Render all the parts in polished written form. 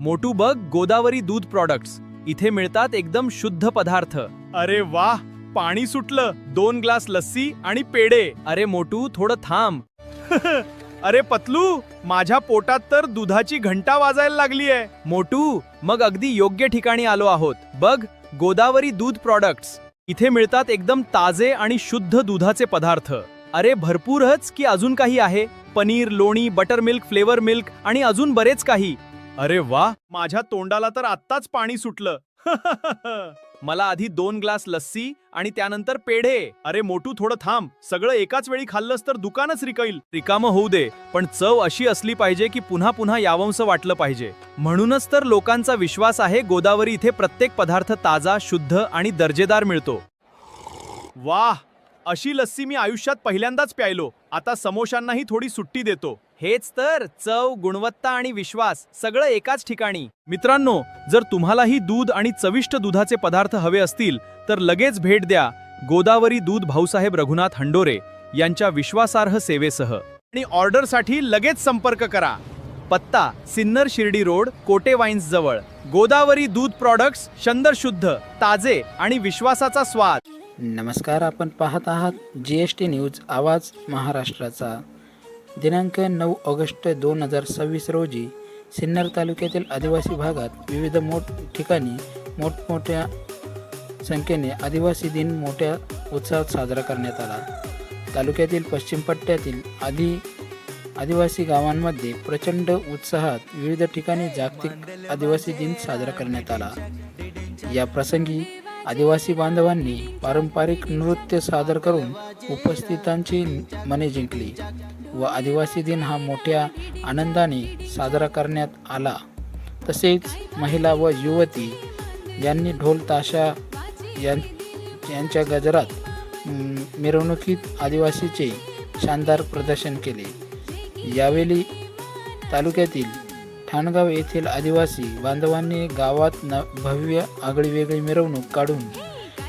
मोटू बघ, गोदावरी दूध प्रॉडक्ट्स इथे मिळतात एकदम शुद्ध पदार्थ. अरे वाह, पाणी सुटलं. 2 ग्लास लस्सी आणि पेढे. अरे मोटू, थोडं थांब. अरे पतलू, माझ्या पोटात तर दुधाची घंटा वाजायला लागली आहे. मोटू, मग अगदी योग्य ठिकाणी आलो आहोत. बघ, गोदावरी दूध प्रॉडक्ट्स इथे मिळतात एकदम ताजे आणि शुद्ध दुधाचे पदार्थ. अरे भरपूरच की अजून काही आहे? पनीर, लोणी, बटर मिल्क, फ्लेवर मिल्क आणि अजून बरेच काही. अरे वाह, माझ्या तोंडाला तर आत्ताच पाणी सुटलं. मला आधी 2 ग्लास लस्सी आणि त्यानंतर पेढे. अरे मोटू, थोडं थांब. सगळं एकाच वेळी खाल्लंस तर दुकानच रिकाईल. रिकामं होऊ दे, पण चव अशी असली पाहिजे की पुन्हा पुन्हा यावंसं वाटलं पाहिजे. म्हणूनच तर लोकांचा विश्वास आहे गोदावरी इथे प्रत्येक पदार्थ ताजा, शुद्ध आणि दर्जेदार मिळतो. वाह, अशी लस्सी मी आयुष्यात पहिल्यांदाच प्यायलो. आता समोशांनाही थोडी सुट्टी देतो. हेच तर, चव, गुणवत्ता आणि विश्वास सगळं एकाच ठिकाणी. मित्रांनो, जर तुम्हालाही दूध आणि चविष्ट दुधाचे पदार्थ हवे असतील तर लगेच भेट द्या गोदावरी दूध भाऊसाहेब रघुनाथ हंडोरे यांच्या विश्वासार्ह सेवेसह. आणि ऑर्डरसाठी लगेच संपर्क करा. पत्ता: सिन्नर शिर्डी रोड, कोटे वाईन्स जवळ. गोदावरी दूध प्रॉडक्ट्स, शंदर शुद्ध, ताजे आणि विश्वासाचा स्वाद. नमस्कार, आपण पाहत आहात GST न्यूज आवाज महाराष्ट्राचा. दिनांक 9 ऑगस्ट 2026 रोजी सिन्नर तालुक्यातील आदिवासी भागात विविध ठिकाणी मोठमोठ्या संख्येने आदिवासी दिन मोठ्या उत्साहात साजरा करण्यात आला. तालुक्यातील पश्चिम पट्ट्यातील आदिवासी गावांमध्ये प्रचंड उत्साहात विविध ठिकाणी जागतिक आदिवासी दिन साजरा करण्यात आला. या प्रसंगी आदिवासी बांधवांनी पारंपरिक नृत्य सादर करून उपस्थितांची मने जिंकली व आदिवासी दिन हा मोठ्या आनंदाने साजरा करण्यात आला. तसेच महिला व युवती यांनी ढोल ताशा यांच्या गजरात मिरवणुकीत आदिवासीचे शानदार प्रदर्शन केले. यावेळी तालुक्यातील ठाणगाव येथील आदिवासी बांधवांनी गावात भव्य आगळीवेगळी मिरवणूक काढून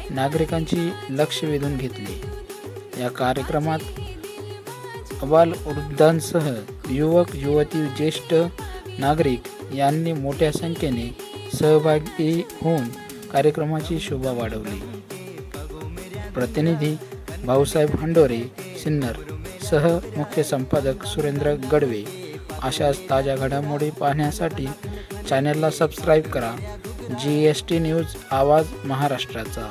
नागरिकांची लक्ष वेधून घेतले. या कार्यक्रमात अबाल वृद्धांसह युवक युवती ज्येष्ठ नागरिक यांनी मोठ्या संख्येने सहभागी होऊन कार्यक्रमाची शोभा वाढवली. प्रतिनिधी भाऊसाहेब हंडोरे, सिन्नर सह मुख्य संपादक सुरेंद्र गडवे. अशाच ताज्या घडामोडी पाहण्यासाठी चॅनलला सबस्क्राईब करा. GST न्यूज आवाज महाराष्ट्राचा.